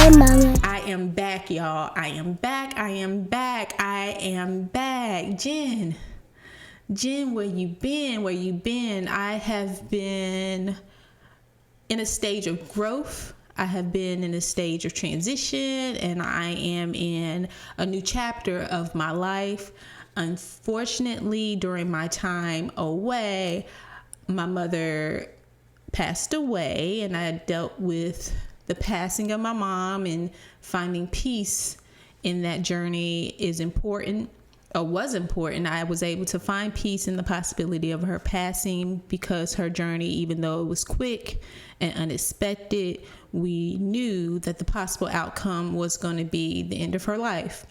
Hey, Mama. I am back, y'all. I am back. Jenn, where you been? I have been in a stage of growth. I have been in a stage of transition, and I am in a new chapter of my life. Unfortunately, during my time away, my mother passed away, and I dealt with the passing of my mom, and finding peace in that journey is important, or was important. I was able to find peace in the possibility of her passing, because her journey, even though it was quick and unexpected, we knew that the possible outcome was going to be the end of her life.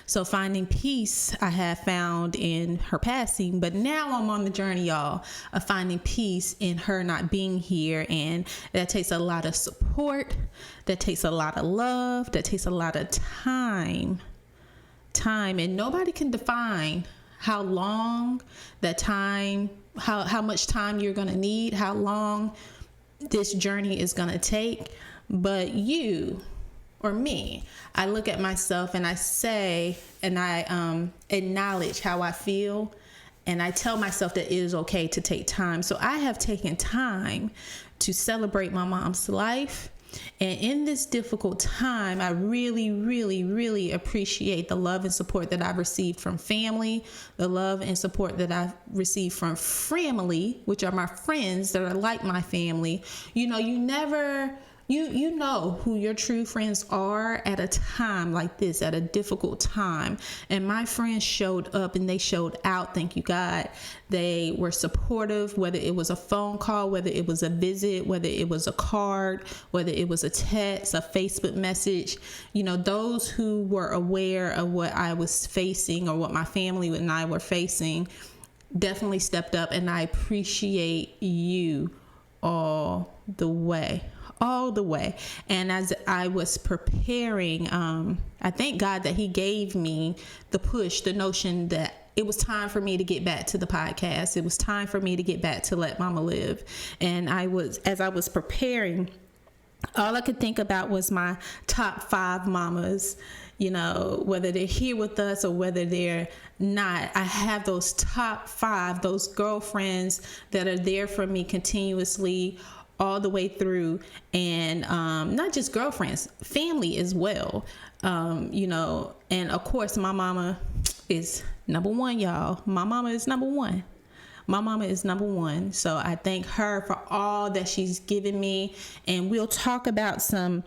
So finding peace I have found in her passing, but now I'm on the journey, y'all, of finding peace in her not being here. And that takes a lot of support, that takes a lot of love, that takes a lot of time. And nobody can define how long that time, how much time you're going to need, how long this journey is going to take. But you or me, I look at myself and I say, and I acknowledge how I feel, and I tell myself that it is okay to take time. So I have taken time to celebrate my mom's life. And in this difficult time, I really appreciate the love and support that I've received from family, the love and support that I've received from family, which are my friends that are like my family. You know, you know who your true friends are at a time like this, at a difficult time. And my friends showed up and they showed out. Thank you, God. They were supportive, whether it was a phone call, whether it was a visit, whether it was a card, whether it was a text, a Facebook message. You know, those who were aware of what I was facing, or what my family and I were facing, definitely stepped up. And I appreciate you all the way. And as I was preparing, I thank God that he gave me the push, the notion that it was time for me to get back to the podcast. It was time for me to get back to Let Mama Live. And as I was preparing, all I could think about was my top 5 mamas, you know, whether they're here with us or whether they're not. I have those top 5, those girlfriends that are there for me continuously, all the way through. And not just girlfriends, family as well. You know, and of course my mama is number 1, y'all. My mama is number 1. So I thank her for all that she's given me. And we'll talk about some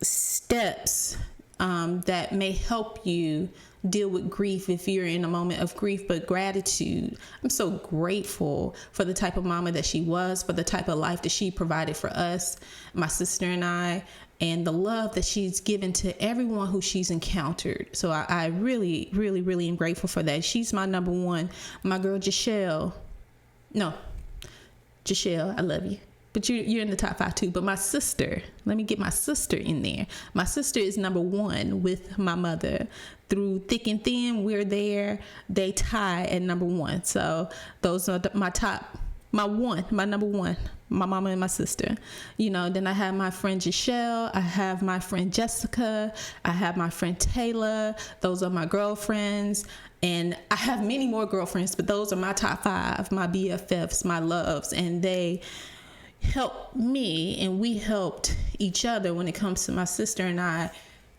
steps that may help you deal with grief if you're in a moment of grief. But gratitude, I'm so grateful for the type of mama that she was, for the type of life that she provided for us, my sister and I, and the love that she's given to everyone who she's encountered. So I really am grateful for that. She's my number 1. My girl Jashelle, I love you. But you're in the top 5 too. But my sister, let me get my sister in there. My sister is number 1 with my mother. Through thick and thin, we're there. They tie at number 1. So those are my number 1, my mama and my sister. You know, then I have my friend Jashelle. I have my friend Jessica. I have my friend Taylor. Those are my girlfriends. And I have many more girlfriends, but those are my top 5, my BFFs, my loves. And they helped me, and we helped each other when it comes to my sister and I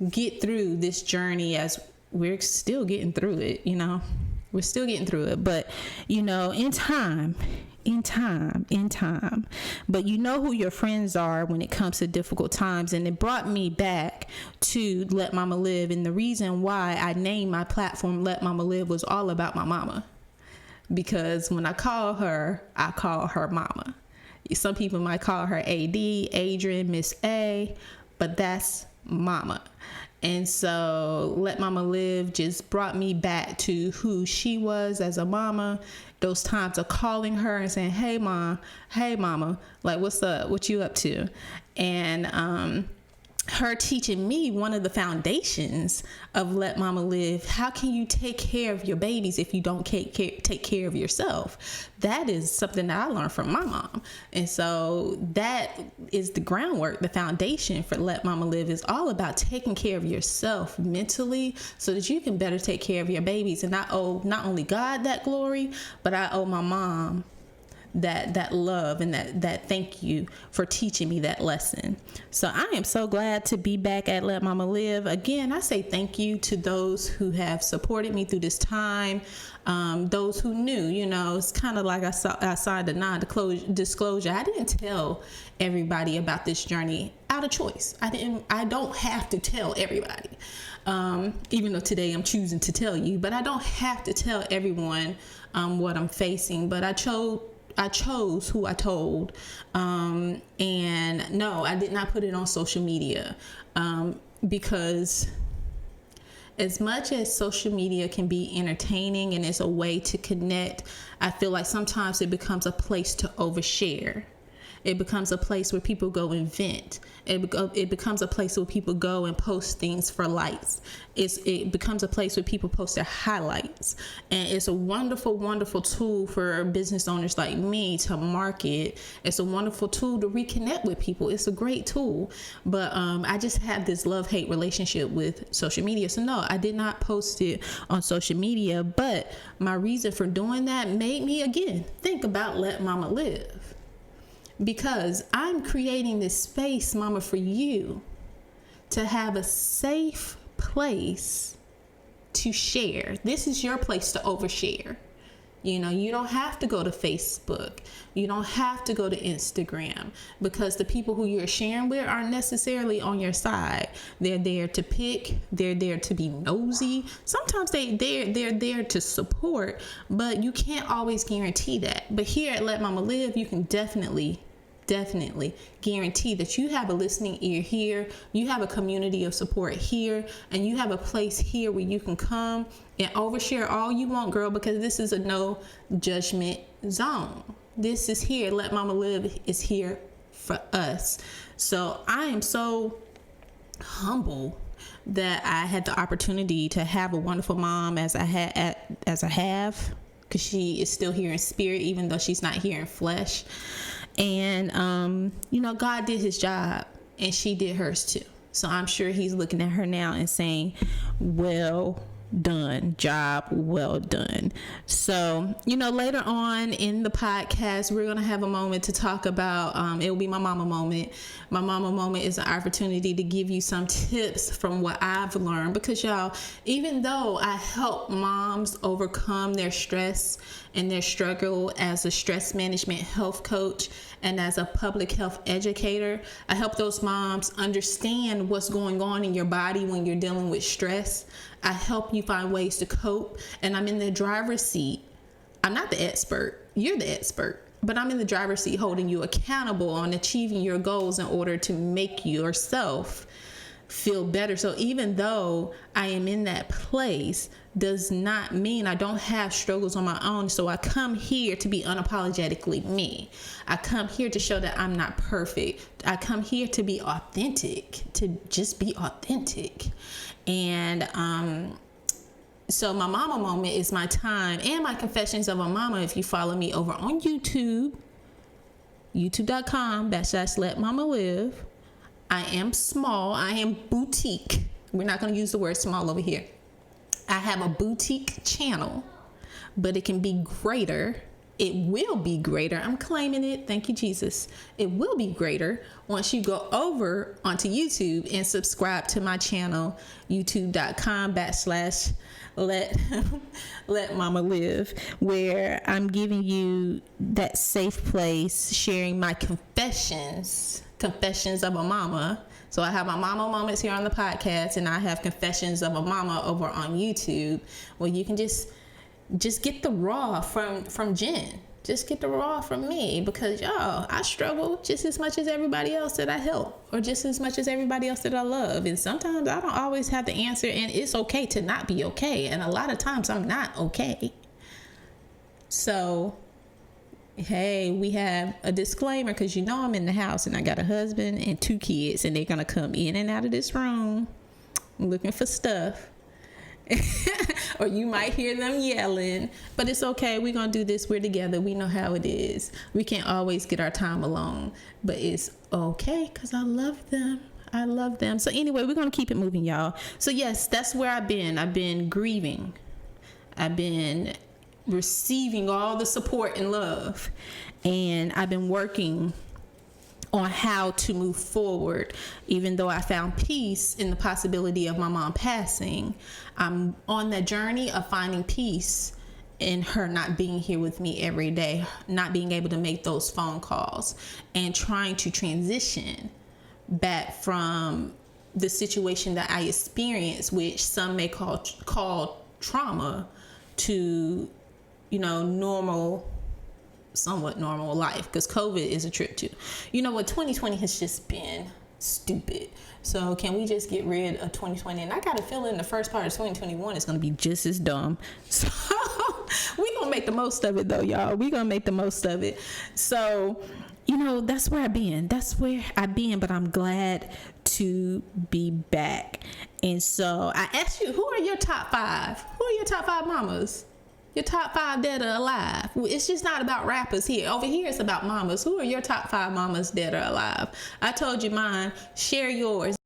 get through this journey, as we're still getting through it. You know, we're still getting through it, but you know, in time. But you know who your friends are when it comes to difficult times. And it brought me back to Let Mama Live. And the reason why I named my platform Let Mama Live was all about my mama, because when I call her mama. Some people might call her AD, Adrian, Miss A, but that's mama. And so Let Mama Live just brought me back to who she was as a mama. Those times of calling her and saying, hey mama, like, what's up? What you up to? And her teaching me one of the foundations of Let Mama Live. How can you take care of your babies if you don't take care of yourself? That is something that I learned from my mom. And so that is the groundwork, the foundation for Let Mama Live is all about taking care of yourself mentally so that you can better take care of your babies. And I owe not only God that glory, but I owe my mom that love and that thank you for teaching me that lesson. So I am so glad to be back at Let Mama Live. Again, I say thank you to those who have supported me through this time. Those who knew, it's kind of like I signed a non-disclosure. I didn't tell everybody about this journey out of choice. I don't have to tell everybody. Even though today I'm choosing to tell you, but I don't have to tell everyone what I'm facing. But I chose who I told. And no, I did not put it on social media because as much as social media can be entertaining and it's a way to connect, I feel like sometimes it becomes a place to overshare. It becomes a place where people go and vent. It becomes a place where people go and post things for likes. It becomes a place where people post their highlights. And it's a wonderful, wonderful tool for business owners like me to market. It's a wonderful tool to reconnect with people. It's a great tool. But I just have this love-hate relationship with social media. So no, I did not post it on social media. But my reason for doing that made me, again, think about Let Mama Live. Because I'm creating this space, Mama, for you to have a safe place to share. This is your place to overshare. You don't have to go to Facebook. You don't have to go to Instagram because the people who you're sharing with aren't necessarily on your side. They're there to pick. They're there to be nosy. Sometimes they're there to support, but you can't always guarantee that. But here at Let Mama Live, you can definitely guarantee that you have a listening ear here, you have a community of support here, and you have a place here where you can come and overshare all you want, girl, because this is a no judgment zone. This is here. Let Mama Live is here for us. So I am so humble that I had the opportunity to have a wonderful mom as I have, because she is still here in spirit, even though she's not here in flesh. And, God did his job and she did hers too. So I'm sure he's looking at her now and saying, well done, job well done. So, later on in the podcast, we're going to have a moment to talk about, it will be my mama moment. My mama moment is an opportunity to give you some tips from what I've learned, because y'all, even though I help moms overcome their stress and their struggle as a stress management health coach and as a public health educator, I help those moms understand what's going on in your body when you're dealing with stress. I help you find ways to cope, and I'm in the driver's seat. I'm not the expert. You're the expert. But I'm in the driver's seat holding you accountable on achieving your goals in order to make yourself feel better. So even though I am in that place, does not mean I don't have struggles on my own. So I come here to be unapologetically me. I come here to show that I'm not perfect. I come here to be authentic, to just be authentic. And so my mama moment is my time and my confessions of a mama. If you follow me over on YouTube, youtube.com/letmamalive. I am small. I am boutique. We're not going to use the word small over here. I have a boutique channel, but it can be greater. It will be greater. I'm claiming it. Thank you, Jesus. It will be greater once you go over onto YouTube and subscribe to my channel, youtube.com/letmamalive, where I'm giving you that safe place, sharing my confessions of a mama. So I have my mama moments here on the podcast, and I have confessions of a mama over on YouTube, where you can just get the raw from Jenn. Just get the raw from me, because y'all, I struggle just as much as everybody else that I help, or just as much as everybody else that I love. And sometimes I don't always have the answer, and it's okay to not be okay. And a lot of times I'm not okay. So hey, we have a disclaimer because you know I'm in the house and I got a husband and 2 kids, and they're going to come in and out of this room looking for stuff. Or you might hear them yelling, but it's okay. We're going to do this. We're together. We know how it is. We can't always get our time alone, but it's okay because I love them. I love them. So anyway, we're going to keep it moving, y'all. So yes, that's where I've been. I've been grieving. I've been receiving all the support and love, and I've been working on how to move forward. Even though I found peace in the possibility of my mom passing, I'm on that journey of finding peace in her not being here with me every day, not being able to make those phone calls, and trying to transition back from the situation that I experienced, which some may call trauma, to, normal, somewhat normal life, because COVID is a trip too. You know what? 2020 has just been stupid. So can we just get rid of 2020? And I got a feeling the first part of 2021 is going to be just as dumb. So we're going to make the most of it, though, y'all. We're going to make the most of it. So, that's where I've been. But I'm glad to be back. And so I asked you, who are your top 5? Who are your top 5 mamas? Your top 5 dead or alive. It's just not about rappers here. Over here, it's about mamas. Who are your top 5 mamas dead or alive? I told you mine. Share yours.